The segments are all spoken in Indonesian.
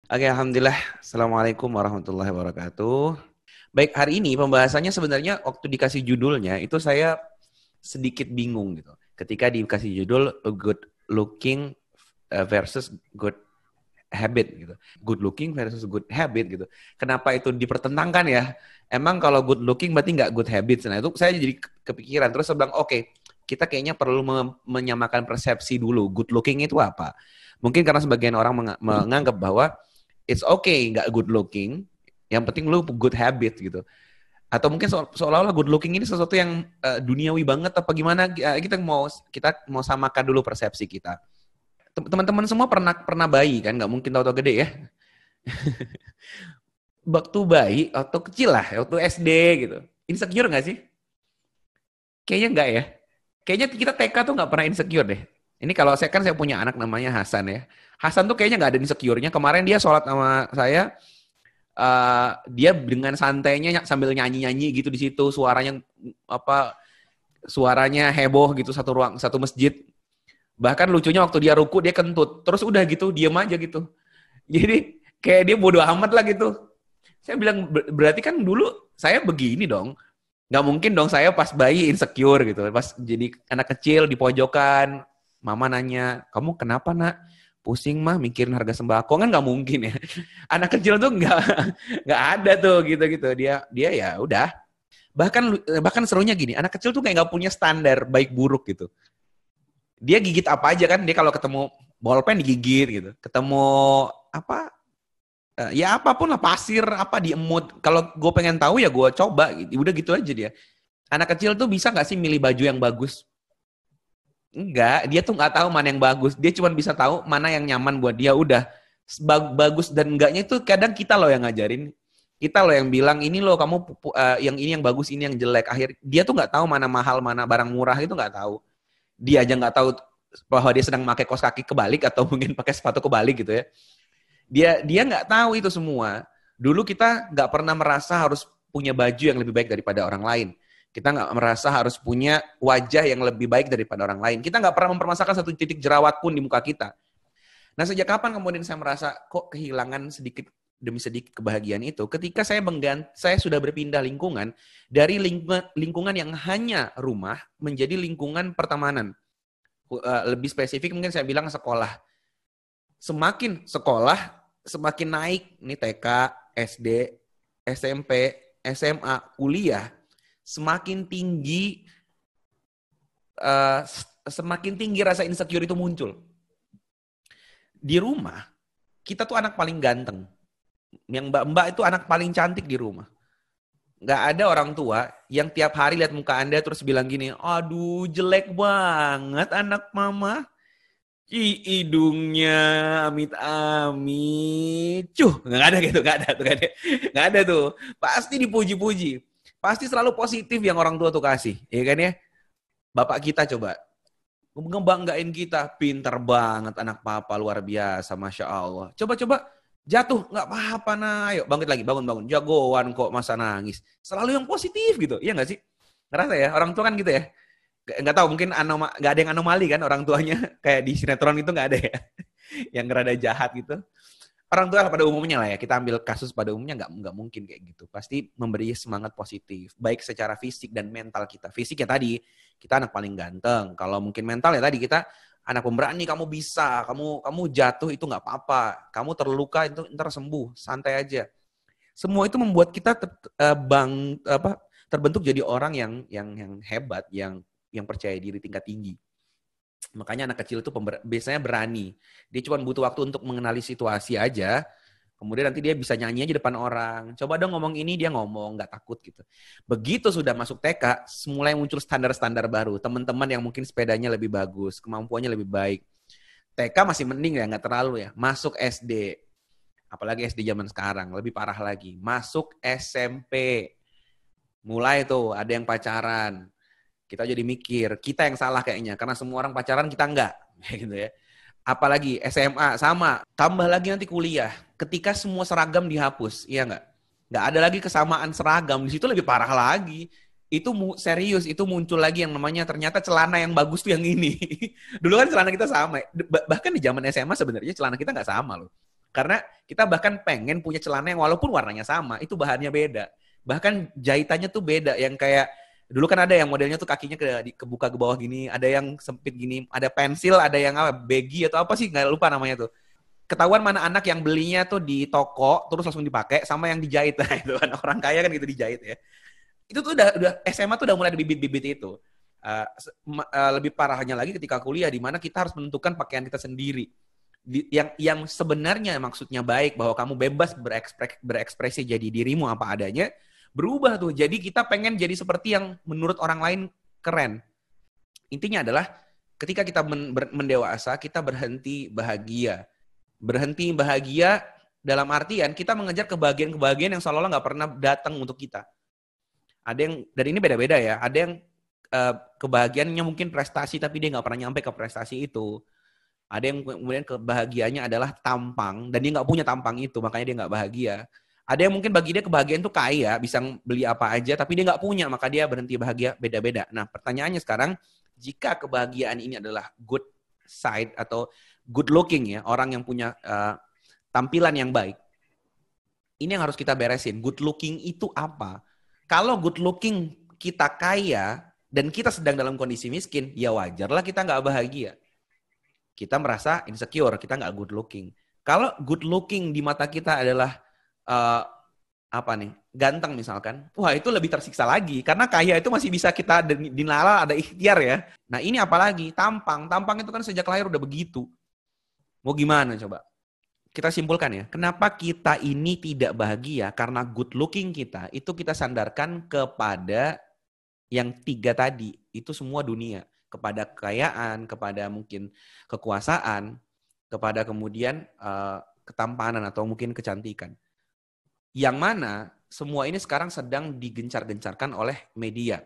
Oke, Alhamdulillah. Assalamualaikum warahmatullahi wabarakatuh. Baik, hari ini pembahasannya sebenarnya waktu dikasih judulnya itu saya sedikit bingung gitu. Ketika dikasih judul good looking versus good habit gitu. Good looking versus good habit gitu. Kenapa itu dipertentangkan ya? Emang kalau good looking berarti nggak good habits. Nah itu saya jadi kepikiran. Terus saya bilang, oke, kita kayaknya perlu menyamakan persepsi dulu. Good looking itu apa? Mungkin karena sebagian orang menganggap bahwa it's okay nggak good looking, yang penting lu good habit gitu. Atau mungkin seolah-olah good looking ini sesuatu yang duniawi banget apa gimana? Kita mau samakan dulu persepsi kita. Teman-teman semua pernah bayi kan, nggak mungkin tahu-tahu gede ya. Waktu bayi atau kecil lah, waktu SD gitu. Insecure nggak sih? Kayaknya nggak ya. Kayaknya kita TK tuh nggak pernah insecure deh. Ini kalau saya punya anak namanya Hasan ya. Hasan tuh kayaknya nggak ada insecure-nya. Kemarin dia sholat sama saya, dia dengan santainya sambil nyanyi-nyanyi gitu di situ, suaranya heboh gitu satu masjid. Bahkan lucunya waktu dia ruku dia kentut, terus udah gitu diem aja gitu. Jadi kayak dia bodo amat lah gitu. Saya bilang berarti kan dulu saya begini dong. Nggak mungkin dong saya pas bayi insecure gitu. Pas jadi anak kecil di pojokan, mama nanya, kamu kenapa nak? Pusing mah mikirin harga sembako kan nggak mungkin ya. Anak kecil tuh nggak ada tuh gitu-gitu. Dia ya udah. Bahkan serunya gini, anak kecil tuh kayak nggak punya standar baik buruk gitu. Dia gigit apa aja kan? Dia kalau ketemu bolpen digigit gitu. Ketemu apa? Ya apapun lah, pasir apa diemut. Kalau gue pengen tahu ya gue coba. Gitu. Udah gitu aja dia. Anak kecil tuh bisa nggak sih milih baju yang bagus? Enggak, dia tuh nggak tahu mana yang bagus. Dia cuma bisa tahu mana yang nyaman buat dia. Udah bagus dan enggaknya itu kadang kita loh yang ngajarin. Kita loh yang bilang ini loh kamu yang ini yang bagus, ini yang jelek. Akhir dia tuh nggak tahu mana mahal, mana barang murah itu nggak tahu. Dia aja nggak tahu bahwa dia sedang pakai kaos kaki kebalik atau mungkin pakai sepatu kebalik gitu ya. Dia nggak tahu itu semua. Dulu kita nggak pernah merasa harus punya baju yang lebih baik daripada orang lain. Kita nggak merasa harus punya wajah yang lebih baik daripada orang lain. Kita nggak pernah mempermasalahkan satu titik jerawat pun di muka kita. Nah, sejak kapan kemudian saya merasa kok kehilangan sedikit demi sedikit kebahagiaan itu? Ketika saya sudah berpindah lingkungan dari lingkungan yang hanya rumah menjadi lingkungan pertemanan. Lebih spesifik mungkin saya bilang sekolah. Semakin sekolah, semakin naik. Ini TK, SD, SMP, SMA, kuliah, semakin tinggi uh, semakin tinggi rasa insecure itu muncul. Di rumah, kita tuh anak paling ganteng. Yang mbak-mbak itu anak paling cantik di rumah. Nggak ada orang tua yang tiap hari lihat muka Anda terus bilang gini, aduh jelek banget anak mama. Hidungnya amit-amit. Nggak ada gitu, nggak ada tuh. Pasti dipuji-puji. Pasti selalu positif yang orang tua tuh kasih, ya kan ya? Bapak kita coba ngebanggain kita, pinter banget anak papa luar biasa, masya Allah. Coba-coba jatuh nggak apa-apa nah, ayo bangkit lagi, bangun-bangun, jagoan kok masa nangis. Selalu yang positif gitu, iya nggak sih? Ngerasa ya orang tua kan gitu ya? Nggak tahu mungkin nggak ada yang anomali kan orang tuanya kayak di sinetron itu nggak ada ya yang rada jahat gitu. Orang tua pada umumnya lah ya, kita ambil kasus pada umumnya nggak mungkin kayak gitu. Pasti memberi semangat positif, baik secara fisik dan mental kita. Fisik ya tadi, kita anak paling ganteng. Kalau mungkin mental ya tadi kita anak pemberani, kamu bisa, kamu jatuh itu nggak apa-apa, kamu terluka itu ntar sembuh, santai aja. Semua itu membuat kita terbentuk jadi orang yang hebat, yang percaya diri tingkat tinggi. Makanya anak kecil itu biasanya berani. Dia cuma butuh waktu untuk mengenali situasi aja. Kemudian nanti dia bisa nyanyi aja depan orang. Coba dong ngomong ini, dia ngomong, nggak takut gitu. Begitu sudah masuk TK, mulai muncul standar-standar baru. Teman-teman yang mungkin sepedanya lebih bagus, kemampuannya lebih baik. TK masih mending ya, nggak terlalu ya. Masuk SD, apalagi SD zaman sekarang, lebih parah lagi. Masuk SMP, mulai tuh ada yang pacaran. Kita jadi mikir, kita yang salah kayaknya. Karena semua orang pacaran, kita enggak. Gitu ya. Apalagi SMA, sama. Tambah lagi nanti kuliah. Ketika semua seragam dihapus, iya enggak? Enggak ada lagi kesamaan seragam. Di situ lebih parah lagi. Itu serius, itu muncul lagi yang namanya ternyata celana yang bagus tuh yang ini. Dulu kan celana kita sama. Bahkan di zaman SMA sebenarnya celana kita enggak sama loh. Karena kita bahkan pengen punya celana yang walaupun warnanya sama, itu bahannya beda. Bahkan jahitannya tuh beda, yang kayak dulu kan ada yang modelnya tuh kakinya kebuka ke bawah gini, ada yang sempit gini, ada pensil, ada yang apa, baggy atau apa sih, nggak lupa namanya tuh. Ketahuan mana anak yang belinya tuh di toko terus langsung dipakai sama yang dijahit. Nah, itu kan orang kaya kan gitu dijahit ya. Itu tuh udah SMA tuh udah mulai ada bibit-bibit itu. Lebih parahnya lagi ketika kuliah di mana kita harus menentukan pakaian kita sendiri. Yang sebenarnya maksudnya baik bahwa kamu bebas berekspresi jadi dirimu apa adanya, berubah tuh. Jadi kita pengen jadi seperti yang menurut orang lain keren. Intinya adalah ketika kita mendewasa, kita berhenti bahagia. Berhenti bahagia dalam artian kita mengejar kebahagiaan-kebahagiaan yang seolah-olah nggak pernah datang untuk kita. Ada yang, dan ini beda-beda ya, ada yang kebahagiaannya mungkin prestasi tapi dia nggak pernah nyampe ke prestasi itu. Ada yang kemudian kebahagiaannya adalah tampang dan dia nggak punya tampang itu, makanya dia nggak bahagia. Ada yang mungkin bagi dia kebahagiaan itu kaya, bisa beli apa aja tapi dia nggak punya, maka dia berhenti bahagia. Beda-beda. Nah pertanyaannya sekarang, jika kebahagiaan ini adalah good side atau good looking ya, orang yang punya tampilan yang baik. Ini yang harus kita beresin. Good looking itu apa? Kalau good looking kita kaya dan kita sedang dalam kondisi miskin, ya wajarlah kita nggak bahagia. Kita merasa insecure, kita nggak good looking. Kalau good looking di mata kita adalah ganteng misalkan, wah itu lebih tersiksa lagi. Karena kaya itu masih bisa kita dinala, ada ikhtiar ya. Nah ini apalagi tampang itu kan sejak lahir udah begitu. Mau gimana coba? Kita simpulkan ya, kenapa kita ini tidak bahagia? Karena good looking kita, itu kita sandarkan kepada yang 3 tadi. Itu semua dunia. Kepada kekayaan, kepada mungkin kekuasaan, kepada kemudian ketampanan atau mungkin kecantikan. Yang mana semua ini sekarang sedang digencar-gencarkan oleh media.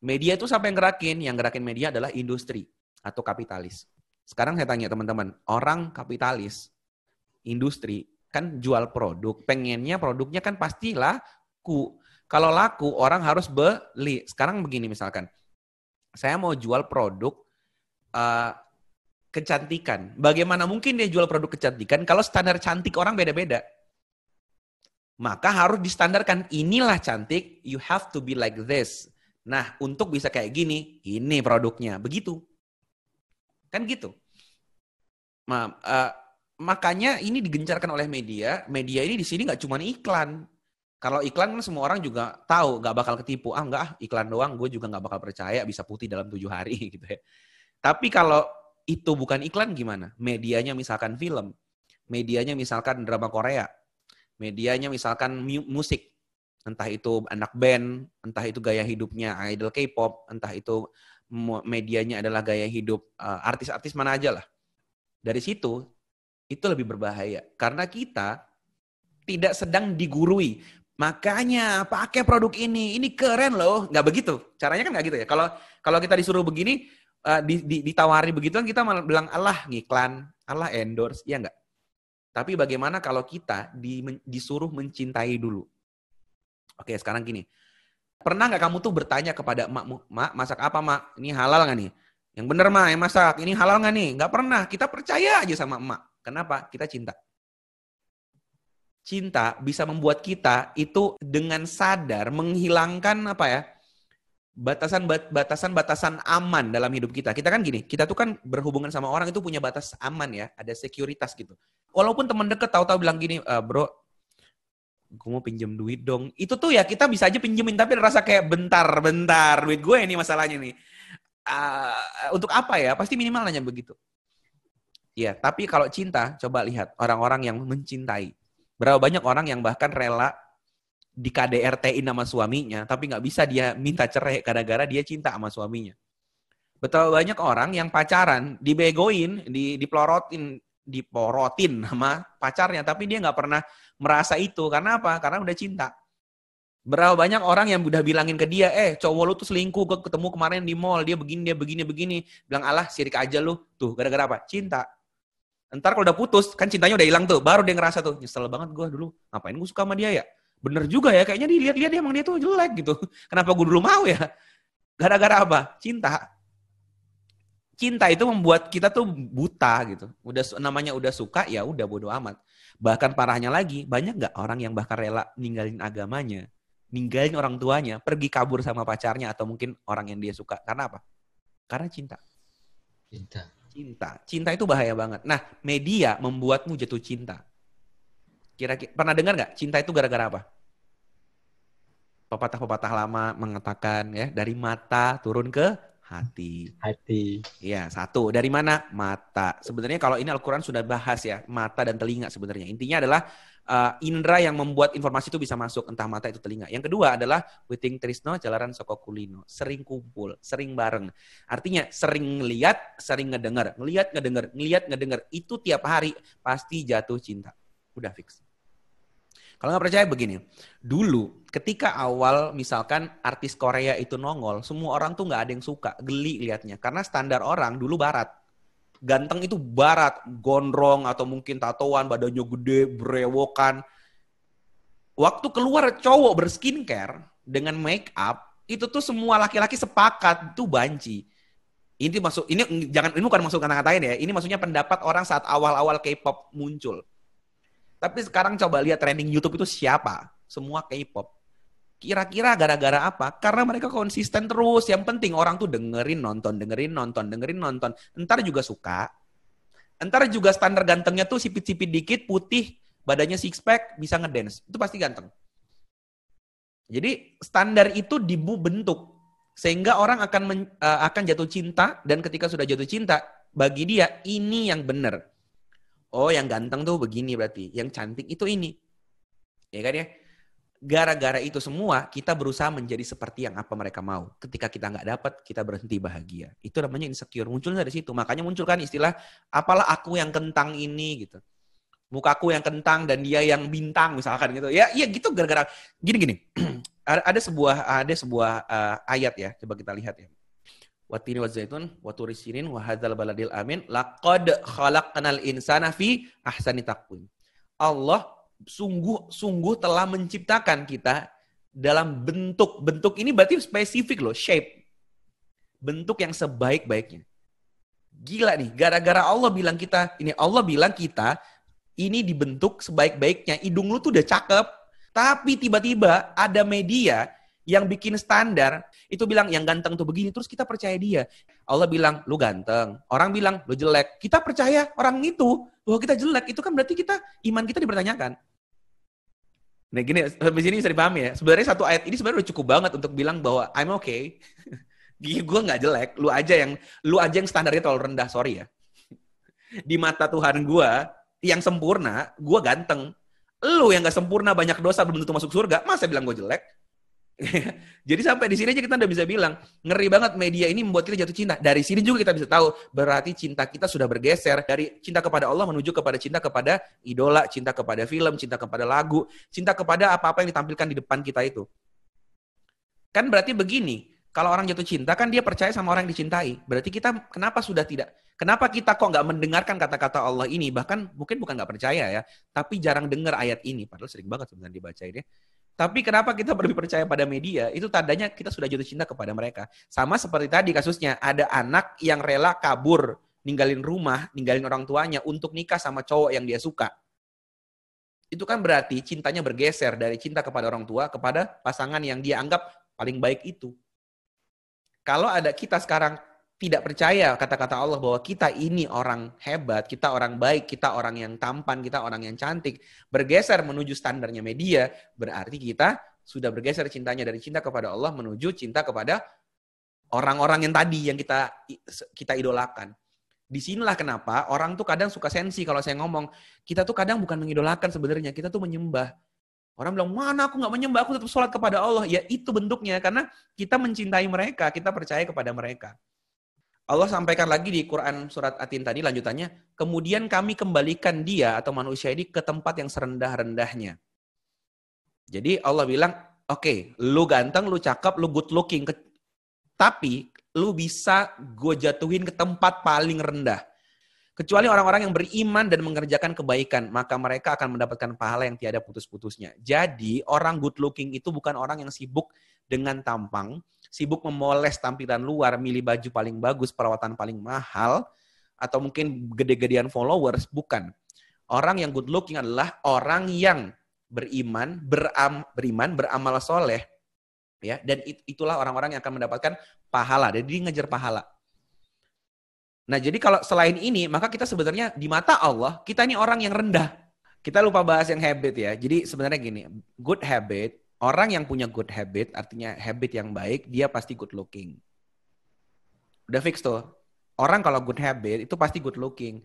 Media itu siapa yang gerakin? Yang gerakin media adalah industri atau kapitalis. Sekarang saya tanya teman-teman, orang kapitalis, industri, kan jual produk, pengennya produknya kan pasti laku. Kalau laku, orang harus beli. Sekarang begini misalkan, saya mau jual produk kecantikan. Bagaimana mungkin dia jual produk kecantikan kalau standar cantik orang beda-beda? Maka harus distandarkan, inilah cantik, you have to be like this. Nah, untuk bisa kayak gini, ini produknya. Begitu. Kan gitu. Makanya ini digencarkan oleh media. Media ini di sini nggak cuma iklan. Kalau iklan kan semua orang juga tahu, nggak bakal ketipu. Enggak, iklan doang, gue juga nggak bakal percaya bisa putih dalam 7 hari gitu ya. Tapi kalau itu bukan iklan gimana? Medianya misalkan film, medianya misalkan drama Korea, medianya misalkan musik. Entah itu anak band, entah itu gaya hidupnya idol K-pop, entah itu medianya adalah gaya hidup artis-artis mana aja lah. Dari situ, itu lebih berbahaya. Karena kita tidak sedang digurui. Makanya pakai produk ini keren loh. Nggak begitu. Caranya kan nggak gitu ya. Kalau kita disuruh begini, ditawari begitu kan kita malah bilang, Allah ngiklan, Allah endorse. Ya nggak? Tapi bagaimana kalau kita disuruh mencintai dulu? Oke, sekarang gini. Pernah nggak kamu tuh bertanya kepada emakmu, Mak, masak apa, Mak? Ini halal nggak nih? Yang bener, Mak, yang masak. Ini halal nggak nih? Nggak pernah. Kita percaya aja sama emak. Kenapa? Kita cinta. Cinta bisa membuat kita itu dengan sadar menghilangkan batasan-batasan aman dalam hidup kita. Kita kan gini, kita tuh kan berhubungan sama orang itu punya batas aman ya, ada sekuritas gitu. Walaupun teman deket tahu-tahu bilang gini, bro, gue mau pinjem duit dong. Itu tuh ya kita bisa aja pinjemin, tapi rasa kayak bentar, duit gue ini masalahnya nih. Untuk apa ya? Pasti minimal nanya begitu. Ya, tapi kalau cinta, coba lihat orang-orang yang mencintai. Berapa banyak orang yang bahkan rela di KDRT-in sama suaminya, tapi nggak bisa dia minta cerai gara-gara dia cinta sama suaminya. Betapa banyak orang yang pacaran, dibegoin, diporotin sama pacarnya, tapi dia nggak pernah merasa itu. Karena apa? Karena udah cinta. Berapa banyak orang yang udah bilangin ke dia, cowok lu tuh selingkuh, gue ketemu kemarin di mall, dia begini. Bilang, alah sirik aja lu. Tuh, gara-gara apa? Cinta. Ntar kalau udah putus, kan cintanya udah hilang tuh. Baru dia ngerasa tuh, nyesel banget gue dulu. Ngapain gue suka sama dia ya? Bener juga ya, kayaknya dilihat-lihat emang dia tuh jelek gitu. Kenapa gue dulu mau ya? Gara-gara apa? Cinta. Cinta itu membuat kita tuh buta gitu. Namanya udah suka, ya udah bodo amat. Bahkan parahnya lagi, banyak nggak orang yang bahkan rela ninggalin agamanya, ninggalin orang tuanya, pergi kabur sama pacarnya atau mungkin orang yang dia suka. Karena apa? Karena cinta. Cinta. Cinta itu bahaya banget. Nah, media membuatmu jatuh cinta. Kira-kira pernah dengar nggak? Cinta itu gara-gara apa? Pepatah-pepatah lama mengatakan ya, dari mata turun ke hati. Hati. Iya, satu. Dari mana? Mata. Sebenarnya kalau ini Al-Quran sudah bahas ya, mata dan telinga sebenarnya. Intinya adalah indera yang membuat informasi itu bisa masuk, entah mata itu telinga. Yang kedua adalah witing trisno jalaran soko kulino. Sering kumpul, sering bareng. Artinya sering ngeliat, sering ngedenger. Ngeliat, ngedenger. Itu tiap hari pasti jatuh cinta. Udah fix. Kalau nggak percaya begini, dulu ketika awal misalkan artis Korea itu nongol, semua orang tuh nggak ada yang suka, geli liatnya. Karena standar orang dulu barat. Ganteng itu barat, gondrong atau mungkin tatoan, badannya gede, brewokan. Waktu keluar cowok berskincare dengan make up, itu tuh semua laki-laki sepakat, itu banci. Ini bukan masuk kata-katain ya, ini maksudnya pendapat orang saat awal-awal K-pop muncul. Tapi sekarang coba lihat trending YouTube itu siapa? Semua K-pop. Kira-kira gara-gara apa? Karena mereka konsisten terus. Yang penting orang tuh dengerin, nonton. Entar juga suka. Entar juga standar gantengnya tuh sipit-sipit dikit, putih, badannya six pack, bisa ngedance. Itu pasti ganteng. Jadi standar itu dibentuk. Sehingga orang akan jatuh cinta. Dan ketika sudah jatuh cinta, bagi dia ini yang benar. Oh, yang ganteng tuh begini berarti. Yang cantik itu ini. Ya kan ya? Gara-gara itu semua, kita berusaha menjadi seperti yang apa mereka mau. Ketika kita nggak dapat, kita berhenti bahagia. Itu namanya insecure. Munculnya dari situ. Makanya muncul kan istilah, apalah aku yang kentang ini gitu. Mukaku yang kentang dan dia yang bintang misalkan gitu. Ya, iya gitu gara-gara gini. ada sebuah ayat ya. Coba kita lihat ya. Watini wa zaitun wa turi sinin wa hadzal baladil amin laqad khalaqnal insana fi ahsani taqwim. Allah sungguh telah menciptakan kita dalam bentuk ini berarti spesifik loh, shape. Bentuk yang sebaik-baiknya. Gila nih, gara-gara Allah bilang kita ini dibentuk sebaik-baiknya. Hidung lu tuh udah cakep, tapi tiba-tiba ada media yang bikin standar, itu bilang yang ganteng tuh begini, terus kita percaya dia. Allah bilang, lu ganteng. Orang bilang, lu jelek. Kita percaya orang itu, bahwa kita jelek. Itu kan berarti iman kita dipertanyakan. Nah gini, habis ini bisa dipahami ya. Sebenarnya satu ayat ini sebenarnya udah cukup banget untuk bilang bahwa I'm okay. Gue gak jelek. Lu aja yang standarnya terlalu rendah, sorry ya. Di mata Tuhan gue, yang sempurna, gue ganteng. Lu yang gak sempurna, banyak dosa, belum tentu masuk surga, masa bilang gue jelek? Jadi sampai di sini aja kita udah bisa bilang, ngeri banget media ini membuat kita jatuh cinta. Dari sini juga kita bisa tahu, berarti cinta kita sudah bergeser dari cinta kepada Allah menuju kepada cinta kepada idola, cinta kepada film, cinta kepada lagu, cinta kepada apa-apa yang ditampilkan di depan kita itu. Kan berarti begini, kalau orang jatuh cinta kan dia percaya sama orang yang dicintai. Berarti kita kenapa kita kok nggak mendengarkan kata-kata Allah ini? Bahkan mungkin bukan nggak percaya ya, tapi jarang dengar ayat ini. Padahal sering banget sebenarnya dibacain ya. Tapi kenapa kita lebih percaya pada media? Itu tandanya kita sudah jatuh cinta kepada mereka. Sama seperti tadi kasusnya, ada anak yang rela kabur, ninggalin rumah, ninggalin orang tuanya untuk nikah sama cowok yang dia suka. Itu kan berarti cintanya bergeser dari cinta kepada orang tua kepada pasangan yang dia anggap paling baik itu. Kalau ada kita sekarang tidak percaya kata-kata Allah bahwa kita ini orang hebat, kita orang baik, kita orang yang tampan, kita orang yang cantik, bergeser menuju standarnya media, berarti kita sudah bergeser cintanya dari cinta kepada Allah menuju cinta kepada orang-orang yang tadi yang kita idolakan. Disinilah kenapa orang tuh kadang suka sensi kalau saya ngomong, kita tuh kadang bukan mengidolakan sebenarnya, kita tuh menyembah. Orang bilang, mana aku nggak menyembah, aku tetap sholat kepada Allah. Ya itu bentuknya, karena kita mencintai mereka, kita percaya kepada mereka. Allah sampaikan lagi di Quran surat At-Tin tadi lanjutannya, kemudian kami kembalikan dia atau manusia ini ke tempat yang serendah-rendahnya. Jadi Allah bilang, oke, lu ganteng, lu cakep, lu good looking, tapi lu bisa gue jatuhin ke tempat paling rendah. Kecuali orang-orang yang beriman dan mengerjakan kebaikan, maka mereka akan mendapatkan pahala yang tiada putus-putusnya. Jadi orang good looking itu bukan orang yang sibuk dengan tampang, sibuk memoles tampilan luar, milih baju paling bagus, perawatan paling mahal, atau mungkin gede-gedean followers, bukan. Orang yang good looking adalah orang yang beriman, beramal soleh, ya. Dan itulah orang-orang yang akan mendapatkan pahala. Jadi dia ngejar pahala. Nah, jadi kalau selain ini, maka kita sebenarnya di mata Allah, kita ini orang yang rendah. Kita lupa bahas yang habit ya. Jadi sebenarnya gini, good habit, orang yang punya good habit, artinya habit yang baik, dia pasti good looking. Udah fix tuh. Orang kalau good habit, itu pasti good looking.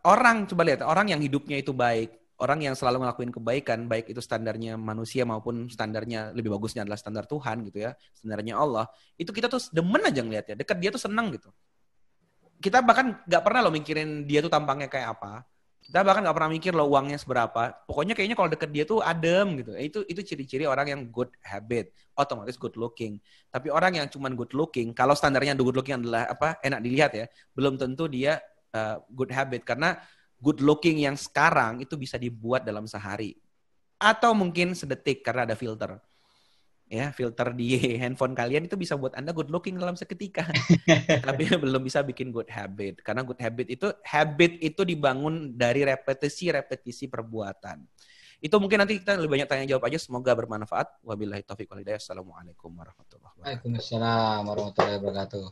Orang, coba lihat, orang yang hidupnya itu baik, orang yang selalu ngelakuin kebaikan, baik itu standarnya manusia maupun standarnya lebih bagusnya adalah standar Tuhan gitu ya, standarnya Allah, itu kita tuh demen aja ngeliatnya, deket dia tuh seneng gitu. Kita bahkan nggak pernah lo mikirin dia tuh tampangnya kayak apa. Kita bahkan nggak pernah mikir lo uangnya seberapa. Pokoknya kayaknya kalau deket dia tuh adem gitu. Itu ciri-ciri orang yang good habit, otomatis good looking. Tapi orang yang cuman good looking, kalau standarnya good looking adalah apa, enak dilihat ya, belum tentu dia good habit. Karena good looking yang sekarang itu bisa dibuat dalam sehari. Atau mungkin sedetik karena ada filter. Ya, filter di handphone kalian itu bisa buat Anda good looking dalam seketika. Tapi belum bisa bikin good habit. Karena good habit itu dibangun dari repetisi perbuatan. Itu mungkin nanti kita lebih banyak tanya jawab aja. Semoga bermanfaat. Wabillahi taufiq wal hidayah. Assalamualaikum warahmatullahi wabarakatuh. Waalaikumsalam warahmatullahi wabarakatuh.